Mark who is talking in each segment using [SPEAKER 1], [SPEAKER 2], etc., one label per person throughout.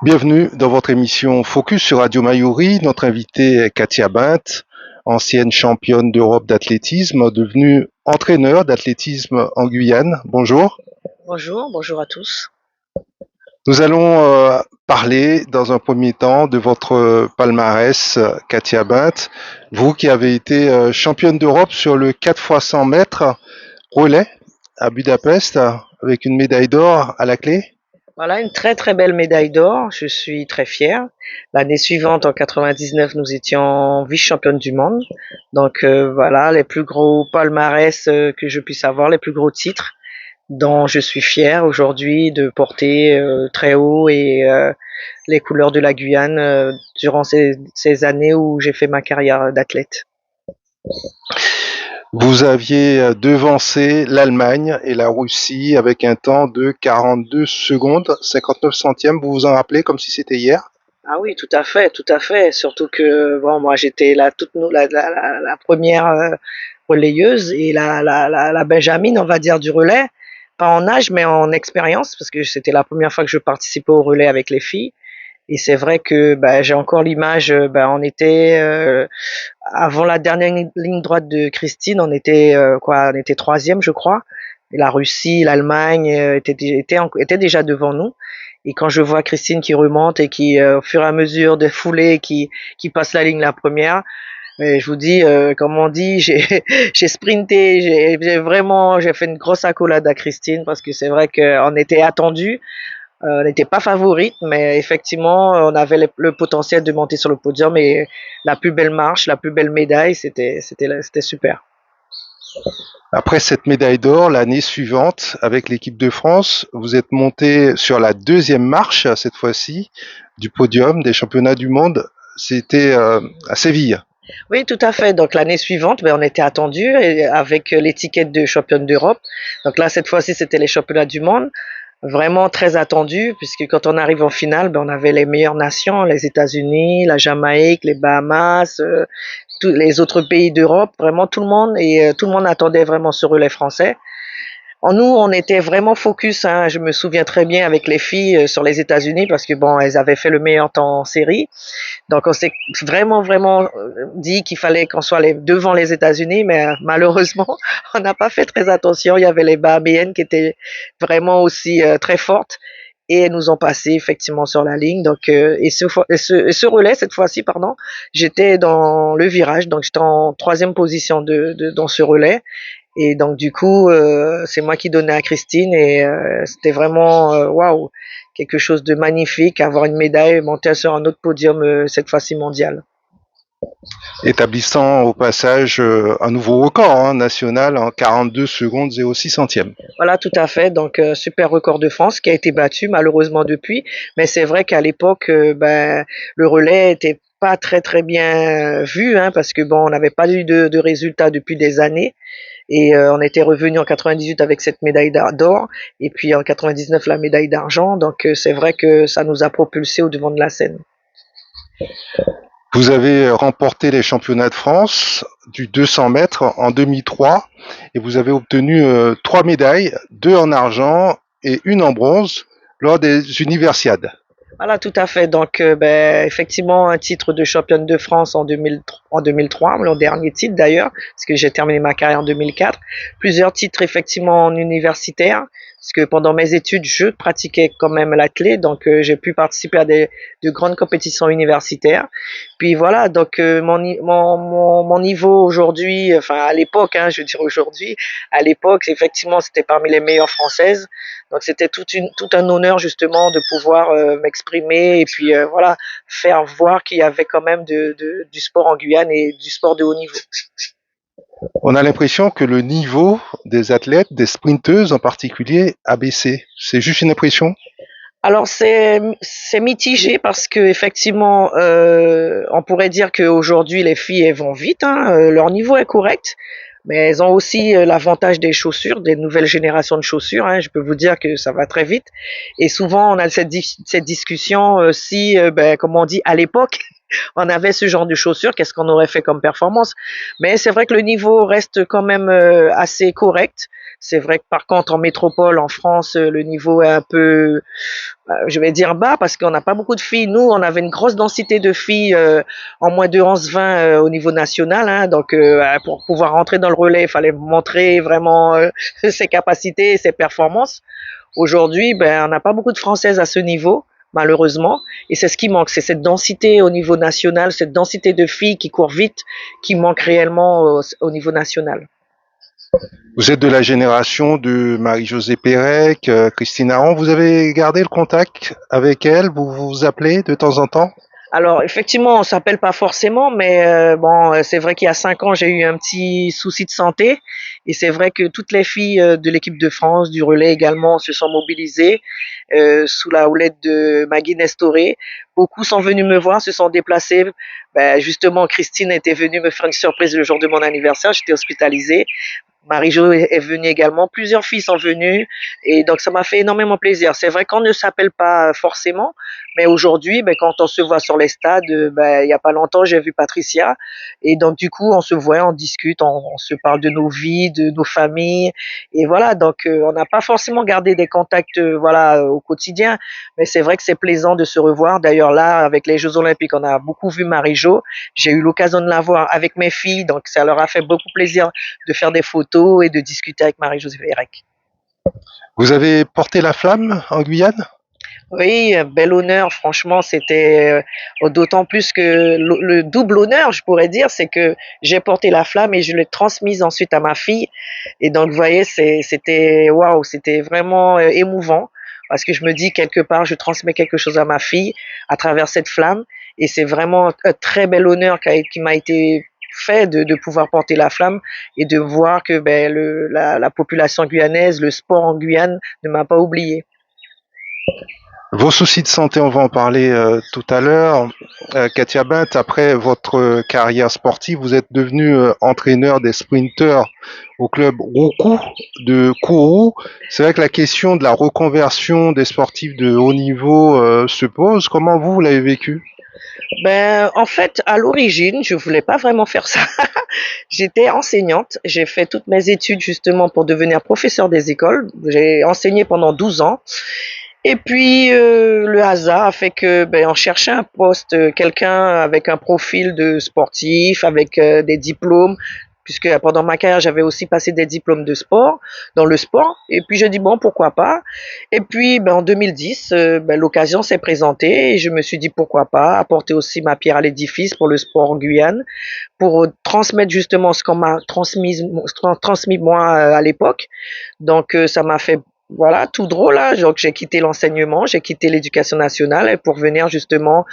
[SPEAKER 1] Bienvenue dans votre émission Focus sur Radio Mayuri. Notre invitée est Katia Bint, ancienne championne d'Europe d'athlétisme, devenue entraîneur d'athlétisme en Guyane. Bonjour.
[SPEAKER 2] Bonjour, bonjour à tous.
[SPEAKER 1] Nous allons parler dans un premier temps de votre palmarès, Katia Bint. Vous qui avez été championne d'Europe sur le 4x100 mètres relais à Budapest avec une médaille d'or à la clé.
[SPEAKER 2] Voilà une très très belle médaille d'or, je suis très fière. L'année suivante, en 99, nous étions vice-championnes du monde. Donc voilà, les plus gros palmarès que je puisse avoir, les plus gros titres dont je suis fière aujourd'hui de porter très haut et les couleurs de la Guyane durant ces années où j'ai fait ma carrière d'athlète.
[SPEAKER 1] Vous aviez devancé l'Allemagne et la Russie avec un temps de 42 secondes, 59 centièmes. Vous vous en rappelez comme si c'était hier?
[SPEAKER 2] Ah oui, tout à fait, tout à fait. Surtout que bon, moi j'étais la première relayeuse et la Benjamine, on va dire, du relais, pas en âge mais en expérience, parce que c'était la première fois que je participais au relais avec les filles. Et c'est vrai que j'ai encore l'image, on était avant la dernière ligne droite de Christine, on était troisième, je crois. Et la Russie, l'Allemagne étaient déjà devant nous. Et quand je vois Christine qui remonte et qui, au fur et à mesure de foulée, qui passe la ligne la première, je vous dis, comme on dit, j'ai sprinté, j'ai fait une grosse accolade à Christine parce que c'est vrai qu'on était attendu, on n'était pas favorite, mais effectivement, on avait le potentiel de monter sur le podium et la plus belle marche, la plus belle médaille, c'était super.
[SPEAKER 1] Après cette médaille d'or, l'année suivante, avec l'équipe de France, vous êtes monté sur la deuxième marche, cette fois-ci, du podium des championnats du monde. C'était à Séville.
[SPEAKER 2] Oui, tout à fait. Donc l'année suivante, on était attendu avec l'étiquette de championne d'Europe. Donc là, cette fois-ci, c'était les championnats du monde. Vraiment très attendu, puisque quand on arrive en finale, on avait les meilleures nations, les États-Unis, la Jamaïque, les Bahamas, tous les autres pays d'Europe, vraiment tout le monde, et tout le monde attendait vraiment ce relais français. Nous, on était vraiment focus, hein, je me souviens très bien avec les filles sur les États-Unis, parce que bon, elles avaient fait le meilleur temps en série. Donc on s'est vraiment dit qu'il fallait qu'on soit devant les États-Unis, mais malheureusement, on n'a pas fait très attention. Il y avait les Bahaméennes qui étaient vraiment aussi très fortes et elles nous ont passé effectivement sur la ligne. Donc ce relais cette fois-ci, pardon, j'étais dans le virage, donc j'étais en troisième position dans ce relais. Et donc du coup, c'est moi qui donnais à Christine et c'était vraiment waouh, quelque chose de magnifique, avoir une médaille, monter sur un autre podium cette fois-ci mondial.
[SPEAKER 1] Établissant au passage un nouveau record national en 42 secondes 06 centièmes.
[SPEAKER 2] Voilà, tout à fait. Donc super record de France qui a été battu malheureusement depuis, mais c'est vrai qu'à l'époque, le relais était pas très très bien vu, hein, parce que bon, on n'avait pas eu de résultats depuis des années. Et on était revenu en 98 avec cette médaille d'or et puis en 99 la médaille d'argent. Donc c'est vrai que ça nous a propulsé au devant de la scène.
[SPEAKER 1] Vous avez remporté les championnats de France du 200 mètres en 2003 et vous avez obtenu 3 médailles, 2 en argent et une en bronze lors des Universiades.
[SPEAKER 2] Voilà, tout à fait. Donc, effectivement, un titre de championne de France en 2003, mon dernier titre d'ailleurs, parce que j'ai terminé ma carrière en 2004. Plusieurs titres effectivement en universitaire, parce que pendant mes études, je pratiquais quand même l'athlète, donc j'ai pu participer à de grandes compétitions universitaires. Puis voilà, donc mon niveau aujourd'hui, enfin à l'époque, hein, je veux dire aujourd'hui, à l'époque, effectivement, c'était parmi les meilleures françaises. Donc c'était tout un honneur justement de pouvoir m'exprimer et puis voilà, faire voir qu'il y avait quand même du sport en Guyane et du sport de haut niveau.
[SPEAKER 1] On a l'impression que le niveau des athlètes, des sprinteuses en particulier, a baissé. C'est juste une impression?
[SPEAKER 2] Alors c'est mitigé parce que effectivement on pourrait dire qu'aujourd'hui les filles elles vont vite, hein, leur niveau est correct, mais elles ont aussi l'avantage des chaussures, des nouvelles générations de chaussures, hein. Je peux vous dire que ça va très vite et souvent on a cette discussion si comme on dit à l'époque on avait ce genre de chaussures, qu'est-ce qu'on aurait fait comme performance? Mais c'est vrai que le niveau reste quand même assez correct. C'est vrai que par contre en métropole, en France, le niveau est un peu, je vais dire bas parce qu'on n'a pas beaucoup de filles. Nous, on avait une grosse densité de filles en moins de 11-20 au niveau national. Hein, donc, pour pouvoir rentrer dans le relais, il fallait montrer vraiment ses capacités et ses performances. Aujourd'hui, ben, on n'a pas beaucoup de Françaises à ce niveau, malheureusement. Et c'est ce qui manque, c'est cette densité au niveau national, cette densité de filles qui courent vite, qui manque réellement au niveau national.
[SPEAKER 1] Vous êtes de la génération de Marie-Josée Pérec, Christine Aron. Vous avez gardé le contact avec elle? Vous vous appelez de temps en temps?
[SPEAKER 2] Alors effectivement, on s'appelle pas forcément, mais bon, c'est vrai qu'il y a 5 ans, j'ai eu un petit souci de santé, et c'est vrai que toutes les filles de l'équipe de France, du relais également, se sont mobilisées sous la houlette de Maggie Nestoré. Beaucoup sont venus me voir, se sont déplacés. Ben, justement, Christine était venue me faire une surprise le jour de mon anniversaire. J'étais hospitalisée. Marie-Jo est venue également, plusieurs filles sont venues et donc ça m'a fait énormément plaisir. C'est vrai qu'on ne s'appelle pas forcément, mais aujourd'hui, ben, quand on se voit sur les stades, ben, il y a pas longtemps, j'ai vu Patricia et donc du coup, on se voit, on discute, on se parle de nos vies, de nos familles et voilà. Donc on n'a pas forcément gardé des contacts, voilà, au quotidien, mais c'est vrai que c'est plaisant de se revoir. D'ailleurs là, avec les Jeux Olympiques, on a beaucoup vu Marie-Jo. J'ai eu l'occasion de la voir avec mes filles, donc ça leur a fait beaucoup plaisir de faire des photos et de discuter avec Marie-Josée Pérec.
[SPEAKER 1] Vous avez porté la flamme en Guyane?
[SPEAKER 2] Oui, bel honneur, franchement, c'était d'autant plus que le double honneur, je pourrais dire, c'est que j'ai porté la flamme et je l'ai transmise ensuite à ma fille. Et donc, vous voyez, c'était waouh, c'était vraiment émouvant parce que je me dis quelque part, je transmets quelque chose à ma fille à travers cette flamme et c'est vraiment un très bel honneur qui m'a été fait de pouvoir porter la flamme et de voir que ben, la population guyanaise, le sport en Guyane ne m'a pas oublié.
[SPEAKER 1] Vos soucis de santé, on va en parler tout à l'heure. Katia Bint, après votre carrière sportive, vous êtes devenu entraîneur des sprinteurs au club Roucou de Kourou. C'est vrai que la question de la reconversion des sportifs de haut niveau se pose. Comment vous l'avez vécu?
[SPEAKER 2] Ben, en fait, à l'origine, je voulais pas vraiment faire ça. J'étais enseignante. J'ai fait toutes mes études justement pour devenir professeur des écoles. J'ai enseigné pendant 12 ans. Et puis, le hasard a fait que, ben, on cherchait un poste, quelqu'un avec un profil de sportif, avec des diplômes, puisque pendant ma carrière, j'avais aussi passé des diplômes de sport, dans le sport. Et puis, j'ai dit, bon, pourquoi pas. Et puis, ben, en 2010, ben, l'occasion s'est présentée et je me suis dit, pourquoi pas, apporter aussi ma pierre à l'édifice pour le sport en Guyane, pour transmettre justement ce qu'on m'a transmis moi à l'époque. Donc, ça m'a fait voilà, tout drôle, là. Donc, j'ai quitté l'enseignement, j'ai quitté l'éducation nationale pour venir justement,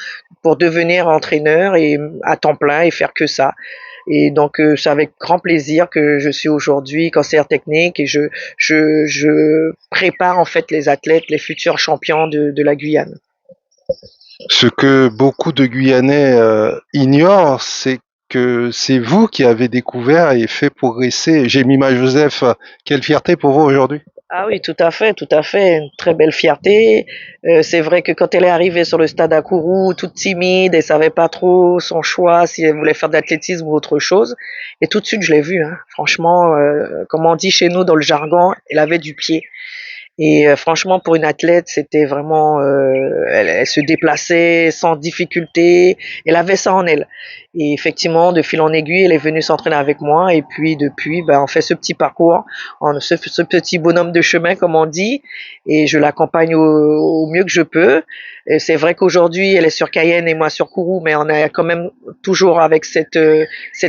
[SPEAKER 2] pour devenir entraîneur et à temps plein et faire que ça. Et donc, c'est avec grand plaisir que je suis aujourd'hui conseillère technique et je prépare en fait les athlètes, les futurs champions de la Guyane.
[SPEAKER 1] Ce que beaucoup de Guyanais ignorent, c'est que c'est vous qui avez découvert et fait progresser Jemima Joseph. Quelle fierté pour vous aujourd'hui.
[SPEAKER 2] Ah oui, tout à fait, une très belle fierté. C'est vrai que quand elle est arrivée sur le stade à Kourou, toute timide, elle savait pas trop son choix, si elle voulait faire de l'athlétisme ou autre chose. Et tout de suite, je l'ai vue, hein. Franchement, comme on dit chez nous dans le jargon, elle avait du pied. Et franchement, pour une athlète, c'était vraiment, elle se déplaçait sans difficulté. Elle avait ça en elle. Et effectivement, de fil en aiguille, elle est venue s'entraîner avec moi. Et puis depuis, ben, on fait ce petit parcours, ce petit bonhomme de chemin, comme on dit. Et je l'accompagne au mieux que je peux. Et c'est vrai qu'aujourd'hui, elle est sur Cayenne et moi sur Kourou, mais on est quand même toujours avec cette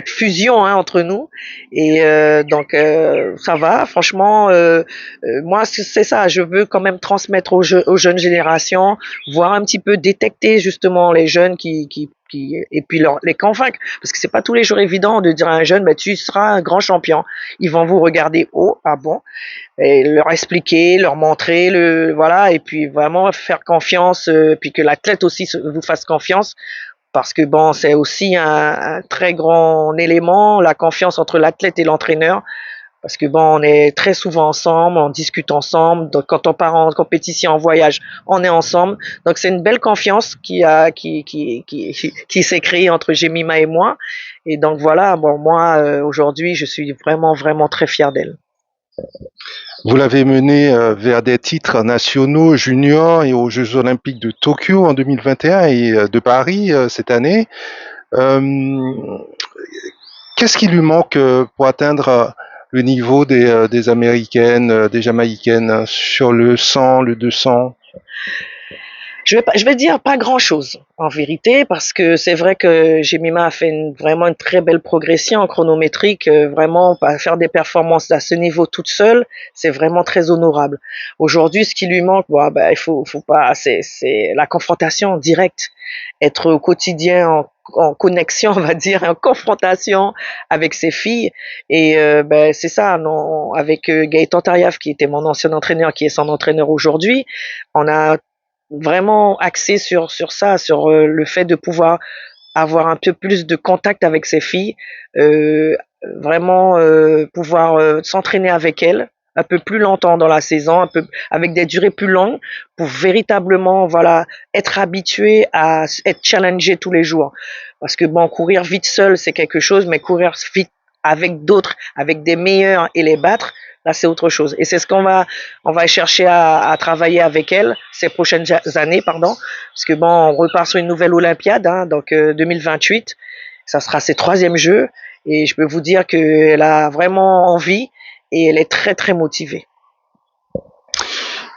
[SPEAKER 2] fusion hein, entre nous. Et donc, ça va. Franchement, moi, c'est ça. Je veux quand même transmettre aux jeunes générations, voir un petit peu détecter justement les jeunes et puis les convaincre. Parce que c'est pas tous les jours évident de dire à un jeune, ben, tu seras un grand champion. Ils vont vous regarder, oh, ah bon? Et leur expliquer, leur montrer voilà, et puis vraiment faire confiance, puis que l'athlète aussi vous fasse confiance. Parce que bon, c'est aussi un très grand élément, la confiance entre l'athlète et l'entraîneur parce que bon, on est très souvent ensemble, on discute ensemble. Donc quand on part en compétition, en voyage, on est ensemble. Donc c'est une belle confiance qui s'est créée entre Jemima et moi. Et donc voilà, bon moi aujourd'hui, je suis vraiment vraiment très fière d'elle.
[SPEAKER 1] Vous l'avez menée vers des titres nationaux, juniors et aux Jeux Olympiques de Tokyo en 2021 et de Paris cette année. Euh, Qu'est-ce qui lui manque pour atteindre le niveau des Américaines, des Jamaïcaines sur le 100, le 200?
[SPEAKER 2] Je vais dire pas grand-chose en vérité, parce que c'est vrai que Jemima a fait vraiment une très belle progression en chronométrique. Vraiment, faire des performances à ce niveau toute seule, c'est vraiment très honorable. Aujourd'hui, ce qui lui manque, bon, ben, faut pas, c'est la confrontation directe, être au quotidien en connexion, on va dire, en confrontation avec ses filles. Et ben, c'est ça, non, avec Gaëtan Tariaf, qui était mon ancien entraîneur, qui est son entraîneur aujourd'hui, on a vraiment axé sur ça, sur le fait de pouvoir avoir un peu plus de contact avec ses filles, euh, vraiment pouvoir s'entraîner avec elles un peu plus longtemps dans la saison, un peu avec des durées plus longues, pour véritablement voilà être habitué à être challengé tous les jours. Parce que bon, courir vite seul c'est quelque chose, mais courir vite avec d'autres, avec des meilleurs et les battre, là c'est autre chose. Et c'est ce on va chercher à travailler avec elle ces prochaines années, pardon, parce que bon, on repart sur une nouvelle Olympiade, hein, donc 2028, ça sera ses troisièmes Jeux, et je peux vous dire qu'elle a vraiment envie et elle est très très motivée.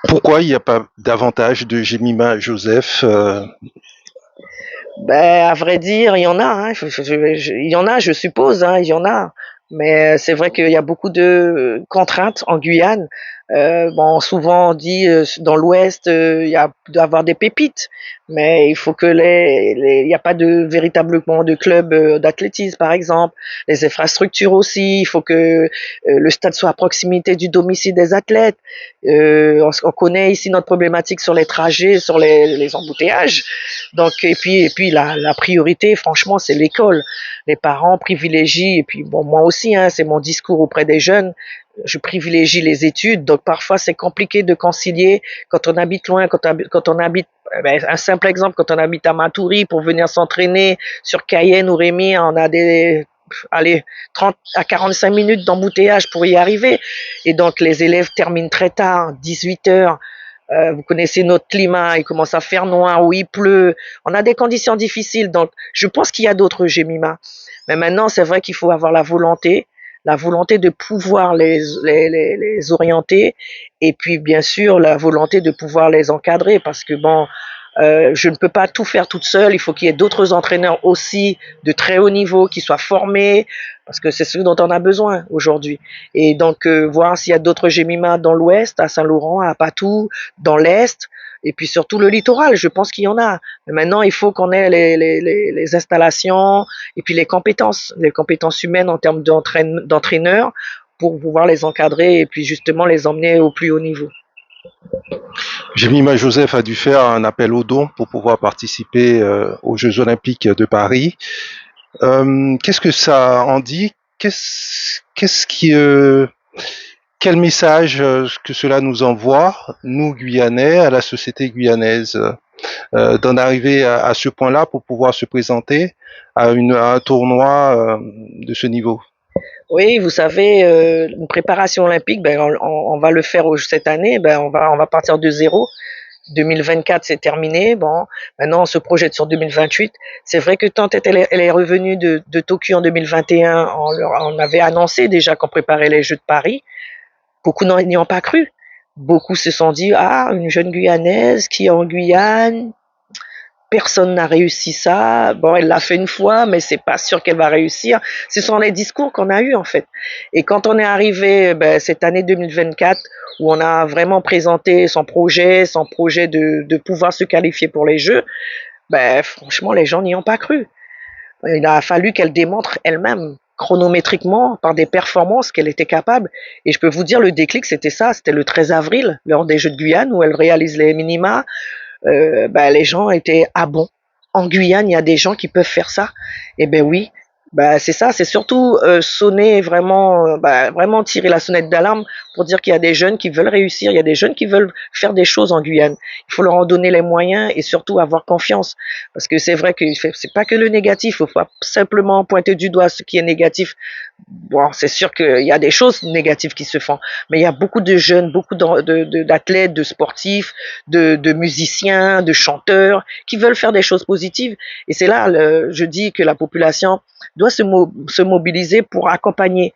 [SPEAKER 1] Pourquoi il n'y a pas davantage de Jemima Joseph
[SPEAKER 2] Ben, à vrai dire, il y en a, hein. Il y en a, je suppose, hein, il y en a. Mais c'est vrai qu'il y a beaucoup de contraintes en Guyane. Bon, souvent on dit dans l'Ouest, il y a doit avoir des pépites, mais il faut que il n'y a pas de véritablement de club d'athlétisme, par exemple. Les infrastructures aussi, il faut que le stade soit à proximité du domicile des athlètes. On connaît ici notre problématique sur les trajets, sur les embouteillages. Donc et puis la priorité, franchement, c'est l'école. Les parents privilégient, et puis bon moi aussi, hein, c'est mon discours auprès des jeunes. Je privilégie les études, donc parfois c'est compliqué de concilier quand on habite loin, quand on habite, ben, un simple exemple, quand on habite à Matoury pour venir s'entraîner sur Cayenne ou Rémy, on a des allez 30 à 45 minutes d'embouteillage pour y arriver, et donc les élèves terminent très tard, 18 heures. Vous connaissez notre climat, il commence à faire noir ou il pleut. On a des conditions difficiles, donc je pense qu'il y a d'autres Gemima. Mais maintenant, c'est vrai qu'il faut avoir la volonté de pouvoir les orienter, et puis bien sûr la volonté de pouvoir les encadrer, parce que bon, je ne peux pas tout faire toute seule. Il faut qu'il y ait d'autres entraîneurs aussi de très haut niveau qui soient formés, parce que c'est ce dont on a besoin aujourd'hui. Et donc voir s'il y a d'autres Gemima dans l'Ouest, à Saint-Laurent, à Patou, dans l'Est, et puis surtout le littoral. Je pense qu'il y en a. Mais maintenant, il faut qu'on ait les installations et puis les compétences humaines en termes d'entraîneurs pour pouvoir les encadrer et puis justement les emmener au plus haut niveau.
[SPEAKER 1] Jemima Joseph a dû faire un appel aux dons pour pouvoir participer aux Jeux Olympiques de Paris. Qu'est-ce que ça en dit? Qu'est-ce qui, quel message que cela nous envoie, nous Guyanais, à la société guyanaise, d'en arriver à ce point-là pour pouvoir se présenter à un tournoi de ce niveau?
[SPEAKER 2] Oui, vous savez, une préparation olympique, ben, on va le faire cette année, ben, on va partir de zéro. 2024, c'est terminé. Bon, maintenant, on se projette sur 2028. C'est vrai que quand elle est revenue de Tokyo en 2021, on avait annoncé déjà qu'on préparait les Jeux de Paris. Beaucoup n'y ont pas cru. Beaucoup se sont dit, ah, une jeune Guyanaise qui est en Guyane, personne n'a réussi ça. Bon, elle l'a fait une fois, mais c'est pas sûr qu'elle va réussir. Ce sont les discours qu'on a eus, en fait. Et quand on est arrivé, ben, cette année 2024, où on a vraiment présenté son projet de pouvoir se qualifier pour les Jeux, ben, franchement, les gens n'y ont pas cru. Il a fallu qu'elle démontre elle-même, chronométriquement, par des performances, qu'elle était capable. Et je peux vous dire, le déclic, c'était ça. C'était le 13 avril, lors des Jeux de Guyane, où elle réalise les minima. Ben, les gens étaient, ah bon, en Guyane, il y a des gens qui peuvent faire ça. Eh ben oui, Bah, c'est ça, c'est surtout, sonner vraiment, vraiment tirer la sonnette d'alarme pour dire qu'il y a des jeunes qui veulent réussir, il y a des jeunes qui veulent faire des choses en Guyane. Il faut leur en donner les moyens et surtout avoir confiance. Parce que c'est vrai que c'est pas que le négatif, il faut pas simplement pointer du doigt ce qui est négatif. Bon, c'est sûr qu'il y a des choses négatives qui se font, mais il y a beaucoup de jeunes, beaucoup d'athlètes, de sportifs, de musiciens, de chanteurs qui veulent faire des choses positives. Et c'est là, je dis que la population doit se mobiliser pour accompagner.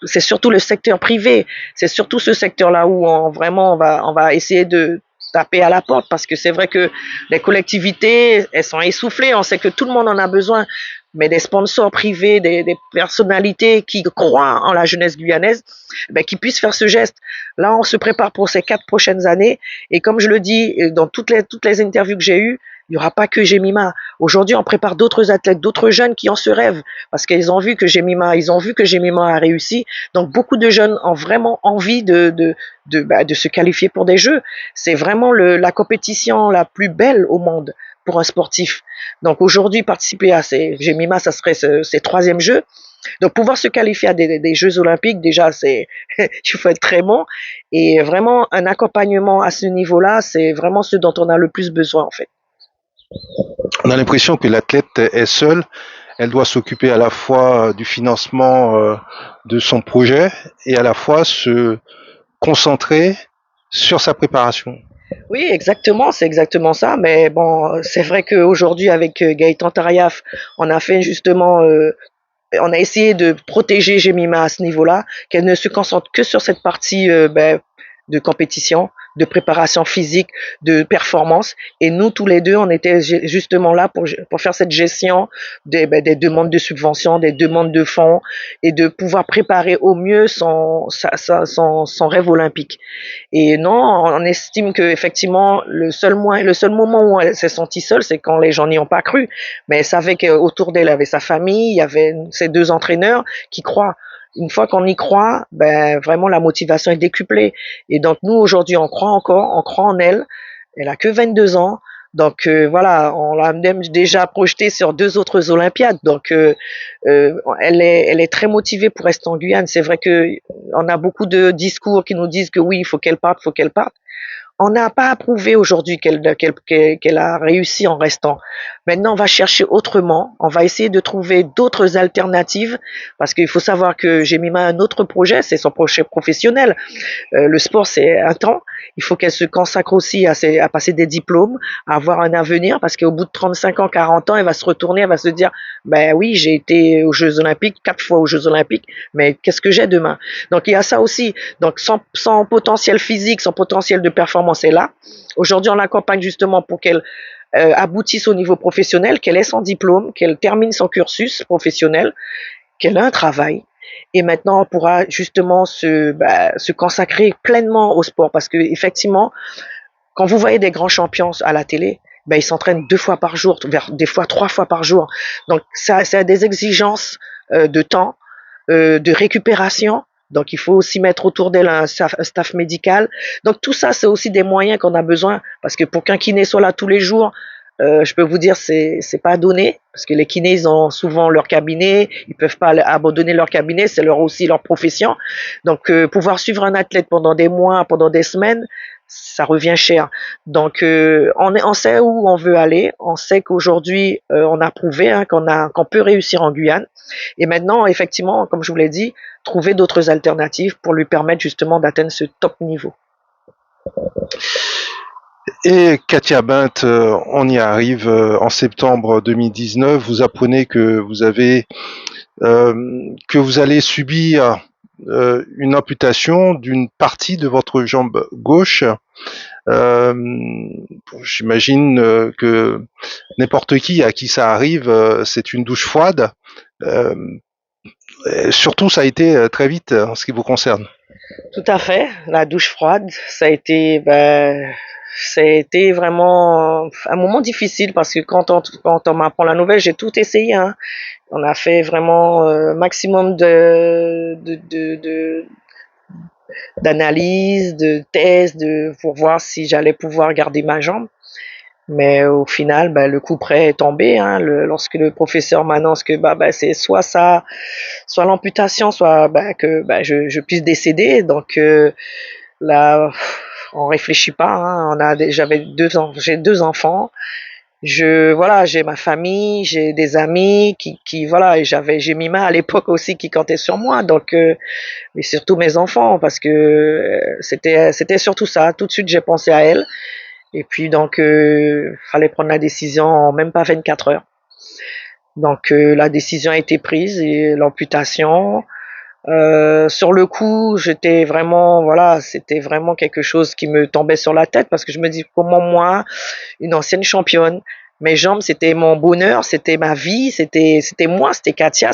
[SPEAKER 2] C'est surtout le secteur privé, c'est surtout ce secteur-là où vraiment on va essayer de taper à la porte parce que c'est vrai que les collectivités, elles sont essoufflées, on sait que tout le monde en a besoin, mais des sponsors privés, des personnalités qui croient en la jeunesse guyanaise, ben, qui puissent faire ce geste. Là, on se prépare pour ces 4 prochaines années et comme je le dis dans toutes les interviews que j'ai eues, il n'y aura pas que Jemima. Aujourd'hui, on prépare d'autres athlètes, d'autres jeunes qui ont ce rêve parce qu'ils ont vu que ils ont vu que Jemima a réussi. Donc, beaucoup de jeunes ont vraiment envie de se qualifier pour des jeux. C'est vraiment la compétition la plus belle au monde pour un sportif. Donc, aujourd'hui, participer à ces Jemima, ça serait ces troisième jeux. Donc, pouvoir se qualifier à des Jeux Olympiques, déjà, il faut être très bon. Et vraiment, un accompagnement à ce niveau-là, c'est vraiment ce dont on a le plus besoin, en fait.
[SPEAKER 1] On a l'impression que l'athlète est seule. Elle doit s'occuper à la fois du financement de son projet et à la fois se concentrer sur sa préparation.
[SPEAKER 2] Oui, exactement, c'est exactement ça. Mais bon, c'est vrai qu'aujourd'hui, avec Gaëtan Tarayaff, on a fait justement, on a essayé de protéger Jemima à ce niveau-là, qu'elle ne se concentre que sur cette partie de compétition, de préparation physique, de performance. Et nous, tous les deux, on était justement là pour faire cette gestion des demandes de subventions, des demandes de fonds et de pouvoir préparer au mieux son rêve olympique. Et non, on estime que effectivement le seul moment où elle s'est sentie seule, c'est quand les gens n'y ont pas cru. Mais elle savait qu'autour d'elle, il y avait sa famille, il y avait ses deux entraîneurs qui croient. Une fois qu'on y croit, ben vraiment la motivation est décuplée. Et donc nous aujourd'hui, on croit encore, on croit en elle. Elle a que 22 ans. Donc voilà, on l'a même déjà projetée sur deux autres Olympiades. Donc elle est très motivée pour rester en Guyane. C'est vrai que on a beaucoup de discours qui nous disent que oui, il faut qu'elle parte, il faut qu'elle parte. On n'a pas approuvé aujourd'hui qu'elle a réussi en restant. Maintenant, on va chercher autrement. On va essayer de trouver d'autres alternatives parce qu'il faut savoir que Jemima a un autre projet, c'est son projet professionnel. Le sport, c'est un temps. Il faut qu'elle se consacre aussi à passer des diplômes, à avoir un avenir, parce qu'au bout de 35 ans, 40 ans, elle va se retourner, elle va se dire, ben oui, j'ai été aux Jeux Olympiques, 4 fois aux Jeux Olympiques, mais qu'est-ce que j'ai demain? Donc il y a ça aussi. Donc son potentiel physique, son potentiel de performance est là. Aujourd'hui, on l'accompagne justement pour qu'elle aboutisse au niveau professionnel, qu'elle ait son diplôme, qu'elle termine son cursus professionnel, qu'elle ait un travail. Et maintenant, on pourra justement se consacrer pleinement au sport parce que effectivement, quand vous voyez des grands champions à la télé, ben, ils s'entraînent 2 fois par jour, des fois 3 fois par jour. Donc, ça a des exigences de temps, de récupération. Donc, il faut aussi mettre autour d'elle un staff médical. Donc, tout ça, c'est aussi des moyens qu'on a besoin parce que pour qu'un kiné soit là tous les jours, je peux vous dire c'est pas donné parce que les kinés ils ont souvent leur cabinet, ils peuvent pas abandonner leur cabinet, c'est leur aussi leur profession. Donc pouvoir suivre un athlète pendant des mois, pendant des semaines, ça revient cher. Donc on sait où on veut aller, on sait qu'aujourd'hui on a prouvé hein, qu'on peut réussir en Guyane et maintenant effectivement comme je vous l'ai dit, trouver d'autres alternatives pour lui permettre justement d'atteindre ce top niveau.
[SPEAKER 1] Et Katia Bint, on y arrive en septembre 2019. Vous apprenez que vous allez subir une amputation d'une partie de votre jambe gauche. Euh, J'imagine que n'importe qui à qui ça arrive, c'est une douche froide. Euh, Surtout, ça a été très vite en ce qui vous concerne.
[SPEAKER 2] Tout à fait. La douche froide, ça a été vraiment un moment difficile parce que quand on m'apprend la nouvelle, j'ai tout essayé. Hein. On a fait vraiment maximum d'analyses, de tests, pour voir si j'allais pouvoir garder ma jambe. Mais au final, bah, le coup près est tombé, hein, lorsque le professeur m'annonce que bah, c'est soit ça, soit l'amputation, soit bah, que bah, je puisse décéder. Donc là, on réfléchit pas. Hein, j'ai deux enfants. Voilà, j'ai ma famille, j'ai des amis qui voilà, et j'ai Mima à l'époque aussi qui comptait sur moi. Donc, mais surtout mes enfants parce que c'était surtout ça. Tout de suite, j'ai pensé à elle. Et puis donc, fallait prendre la décision en même pas 24 heures. Donc la décision a été prise et l'amputation. Sur le coup, j'étais vraiment, voilà, c'était vraiment quelque chose qui me tombait sur la tête parce que je me dis comment moi, une ancienne championne, mes jambes, c'était mon bonheur, c'était ma vie, c'était moi, c'était Katia.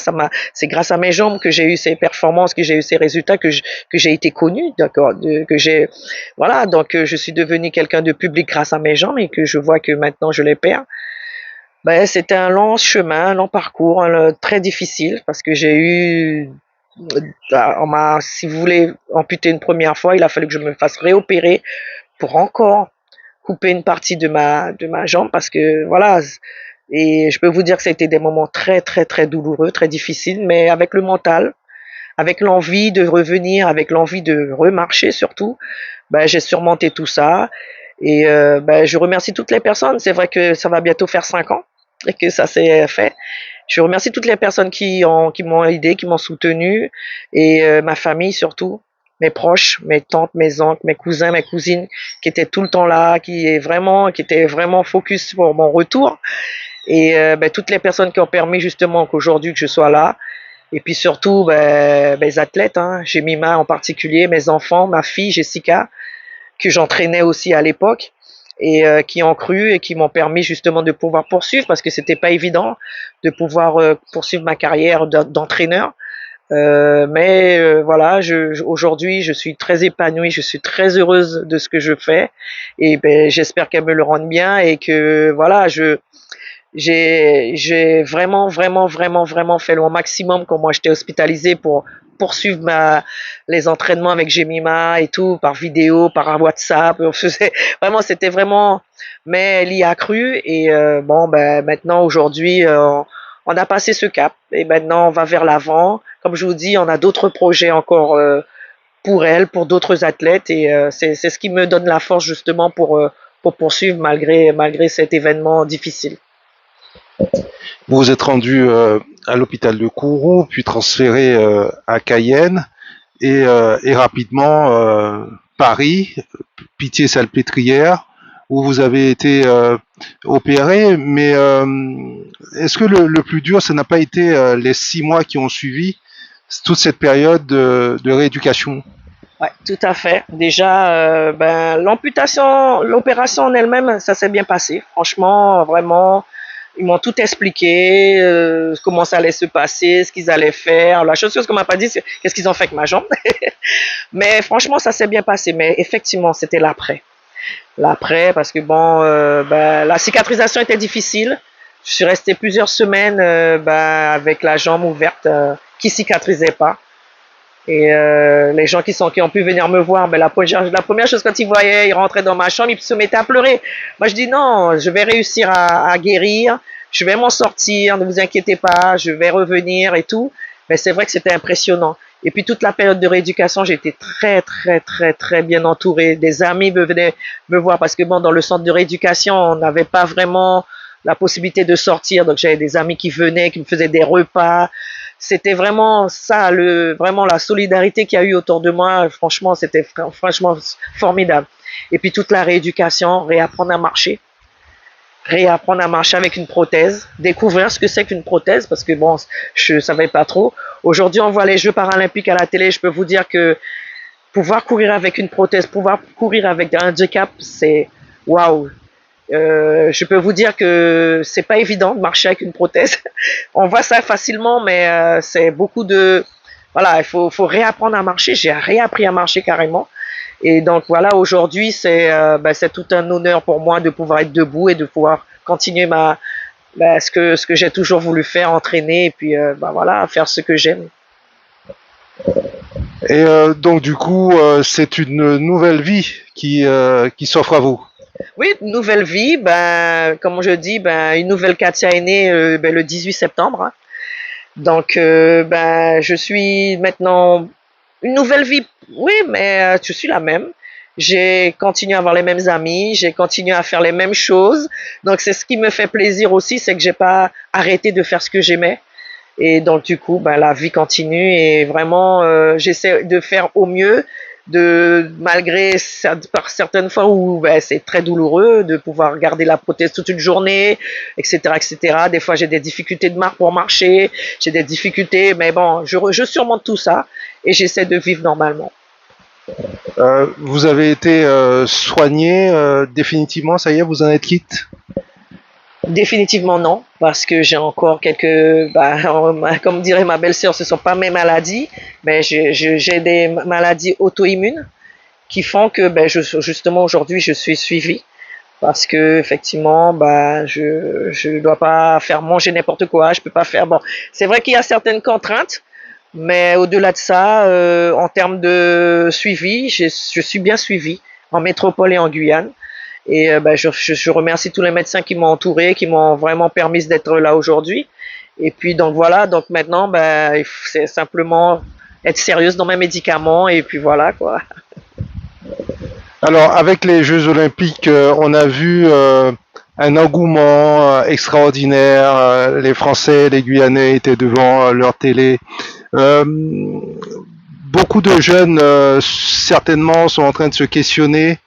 [SPEAKER 2] C'est grâce à mes jambes que j'ai eu ces performances, que j'ai eu ces résultats, que j'ai été connue, d'accord, que j'ai, voilà. Donc je suis devenue quelqu'un de public grâce à mes jambes et que je vois que maintenant je les perds. Ben, c'était un long chemin, un long parcours, très difficile parce que j'ai eu, si vous voulez, amputer une première fois, il a fallu que je me fasse réopérer pour encore couper une partie de ma jambe parce que voilà. Et je peux vous dire que ça a été des moments très, très, très douloureux, très difficiles, mais avec le mental, avec l'envie de revenir, avec l'envie de remarcher surtout, ben, j'ai surmonté tout ça. Et ben, je remercie toutes les personnes. C'est vrai que ça va bientôt faire 5 ans et que ça s'est fait. Je remercie toutes les personnes qui m'ont aidé, qui m'ont soutenu et ma famille surtout, mes proches, mes tantes, mes oncles, mes cousins, mes cousines qui étaient tout le temps là, qui étaient vraiment focus pour mon retour et ben, toutes les personnes qui ont permis justement qu'aujourd'hui que je sois là. Et puis surtout, ben, mes athlètes, hein, j'ai Mima en particulier, mes enfants, ma fille Jessica, que j'entraînais aussi à l'époque et qui ont cru et qui m'ont permis justement de pouvoir poursuivre parce que c'était pas évident de pouvoir poursuivre ma carrière d'entraîneur. Mais voilà, aujourd'hui, je suis très épanouie, je suis très heureuse de ce que je fais et ben, j'espère qu'elle me le rende bien et que voilà, j'ai vraiment, vraiment, vraiment, vraiment fait le maximum quand moi j'étais hospitalisée pour poursuivre les entraînements avec Jemima et tout, par vidéo, par WhatsApp. On faisait, vraiment, c'était vraiment, mais elle y a cru et bon, ben, maintenant, aujourd'hui, on a passé ce cap et maintenant on va vers l'avant. Comme je vous dis, on a d'autres projets encore pour elle, pour d'autres athlètes et c'est ce qui me donne la force justement pour poursuivre malgré cet événement difficile.
[SPEAKER 1] Vous vous êtes rendu à l'hôpital de Kourou, puis transféré à Cayenne et rapidement Paris, Pitié-Salpêtrière, où vous avez été opéré. Mais est-ce que le plus dur, ça n'a pas été les 6 mois qui ont suivi toute cette période de rééducation?
[SPEAKER 2] Ouais, tout à fait. Déjà, ben, l'opération en elle-même, ça s'est bien passé. Franchement, vraiment, ils m'ont tout expliqué, comment ça allait se passer, ce qu'ils allaient faire. La chose qu'on m'a pas dit, c'est qu'est-ce qu'ils ont fait avec ma jambe. Mais franchement, ça s'est bien passé. Mais effectivement, c'était l'après. L'après, parce que bon, ben, la cicatrisation était difficile. Je suis resté plusieurs semaines ben, avec la jambe ouverte qui cicatrisait pas. Et les gens qui ont pu venir me voir, ben la première chose quand ils voyaient, ils rentraient dans ma chambre, ils se mettaient à pleurer. Moi, je dis non, je vais réussir à guérir, je vais m'en sortir, ne vous inquiétez pas, je vais revenir et tout. Mais c'est vrai que c'était impressionnant. Et puis toute la période de rééducation, j'ai été très, très, très, très bien entourée. Des amis me venaient me voir parce que bon, dans le centre de rééducation, on n'avait pas vraiment la possibilité de sortir. Donc j'avais des amis qui venaient, qui me faisaient des repas. C'était vraiment ça, vraiment la solidarité qu'il y a eu autour de moi. Franchement, c'était franchement formidable. Et puis toute la rééducation, réapprendre à marcher avec une prothèse, découvrir ce que c'est qu'une prothèse parce que bon, je savais pas trop. Aujourd'hui, on voit les Jeux paralympiques à la télé. Je peux vous dire que pouvoir courir avec une prothèse, pouvoir courir avec un handicap, c'est waouh. Je peux vous dire que c'est pas évident de marcher avec une prothèse. On voit ça facilement, mais c'est beaucoup de voilà, faut réapprendre à marcher. J'ai réappris à marcher carrément. Et donc voilà, aujourd'hui ben, c'est tout un honneur pour moi de pouvoir être debout et de pouvoir continuer ben, ce que j'ai toujours voulu faire, entraîner et puis ben, voilà, faire ce que j'aime.
[SPEAKER 1] Et donc du coup, c'est une nouvelle vie qui s'offre à vous.
[SPEAKER 2] Oui, nouvelle vie, ben, comme je dis, ben, une nouvelle Katia est née ben, le 18 septembre, hein. Donc, ben, je suis maintenant une nouvelle vie. Oui, mais je suis la même. J'ai continué à avoir les mêmes amis, j'ai continué à faire les mêmes choses. Donc, c'est ce qui me fait plaisir aussi, c'est que j'ai pas arrêté de faire ce que j'aimais. Et donc, du coup, ben, la vie continue et vraiment, j'essaie de faire au mieux, malgré par certaines fois où ben, c'est très douloureux de pouvoir garder la prothèse toute une journée, etc., etc. Des fois, j'ai des difficultés pour marcher, j'ai des difficultés, mais bon, je surmonte tout ça et j'essaie de vivre normalement.
[SPEAKER 1] Vous avez été soigné définitivement, ça y est, vous en êtes quitte?
[SPEAKER 2] Définitivement non, parce que j'ai encore quelques, bah, comme dirait ma belle-sœur, ce sont pas mes maladies, mais j'ai des maladies auto-immunes qui font que, ben, justement aujourd'hui, je suis suivie parce que effectivement, bah, je dois pas faire manger n'importe quoi, je peux pas faire. Bon, c'est vrai qu'il y a certaines contraintes, mais au-delà de ça, en termes de suivi, je suis bien suivie en métropole et en Guyane. Et ben, je remercie tous les médecins qui m'ont entouré, qui m'ont vraiment permis d'être là aujourd'hui. Et puis donc voilà, donc maintenant, ben, c'est simplement être sérieuse dans mes médicaments et puis voilà quoi.
[SPEAKER 1] Alors, avec les Jeux Olympiques, on a vu un engouement extraordinaire. Les Français, les Guyanais étaient devant leur télé. Euh, Beaucoup de jeunes, certainement, sont en train de se questionner.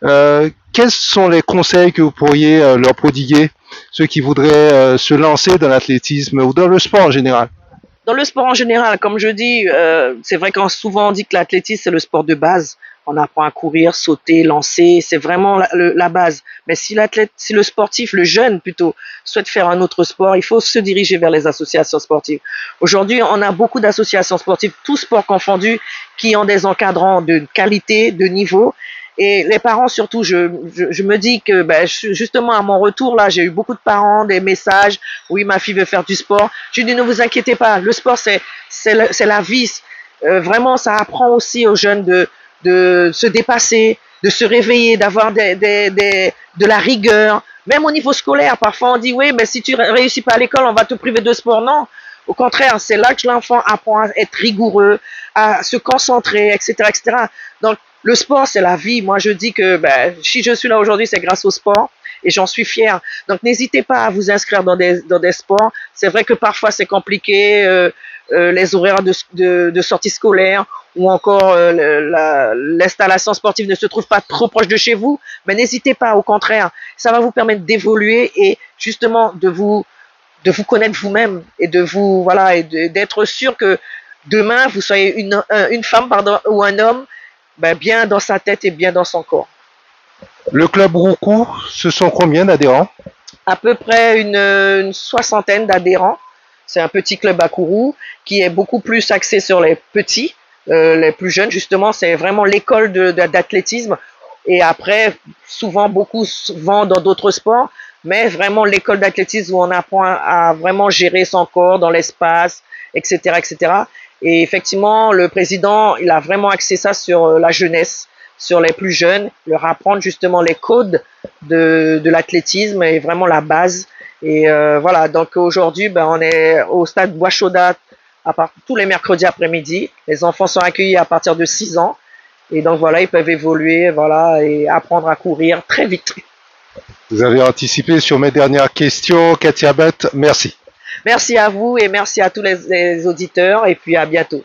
[SPEAKER 1] Quels sont les conseils que vous pourriez leur prodiguer, ceux qui voudraient se lancer dans l'athlétisme ou dans le sport en général?
[SPEAKER 2] Dans le sport en général, comme je dis, c'est vrai qu'on souvent on dit que l'athlétisme c'est le sport de base. On apprend à courir, sauter, lancer, c'est vraiment la base. Mais si l'athlète, si le sportif, le jeune plutôt, souhaite faire un autre sport, il faut se diriger vers les associations sportives. Aujourd'hui, on a beaucoup d'associations sportives, tous sports confondus, qui ont des encadrants de qualité, de niveau. Et les parents surtout, je me dis que ben, justement à mon retour là, j'ai eu beaucoup de parents, des messages, oui ma fille veut faire du sport. Je dis ne vous inquiétez pas, le sport c'est la vie. Vraiment ça apprend aussi aux jeunes de se dépasser, de se réveiller, d'avoir de la rigueur. Même au niveau scolaire, parfois on dit oui mais si tu réussis pas à l'école, on va te priver de sport. Non, au contraire, c'est là que l'enfant apprend à être rigoureux, à se concentrer, etc., etc. Donc le sport, c'est la vie. Moi, je dis que ben, si je suis là aujourd'hui, c'est grâce au sport et j'en suis fier. Donc, n'hésitez pas à vous inscrire dans des sports. C'est vrai que parfois, c'est compliqué, les horaires de sortie scolaire ou encore l'installation sportive ne se trouve pas trop proche de chez vous. Mais n'hésitez pas, au contraire, ça va vous permettre d'évoluer et justement de vous connaître vous-même et de vous voilà et d'être sûr que demain vous soyez une femme pardon ou un homme ben, bien dans sa tête et bien dans son corps.
[SPEAKER 1] Le club Roucou, ce sont combien d'adhérents?
[SPEAKER 2] À peu près une soixantaine d'adhérents. C'est un petit club à Kourou qui est beaucoup plus axé sur les plus jeunes. Justement, c'est vraiment l'école d'athlétisme. Et après, souvent, beaucoup vont dans d'autres sports, mais vraiment l'école d'athlétisme où on apprend à vraiment gérer son corps dans l'espace, etc., etc. Et effectivement, le président, il a vraiment axé ça sur la jeunesse, sur les plus jeunes, leur apprendre justement les codes de l'athlétisme est vraiment la base. Et voilà, donc aujourd'hui, ben, on est au stade Bois-Chaudat tous les mercredis après-midi. Les enfants sont accueillis à partir de 6 ans. Et donc voilà, ils peuvent évoluer voilà, et apprendre à courir très vite.
[SPEAKER 1] Vous avez anticipé sur mes dernières questions, Katia Bett, merci.
[SPEAKER 2] Merci à vous et merci à tous les auditeurs et puis à bientôt.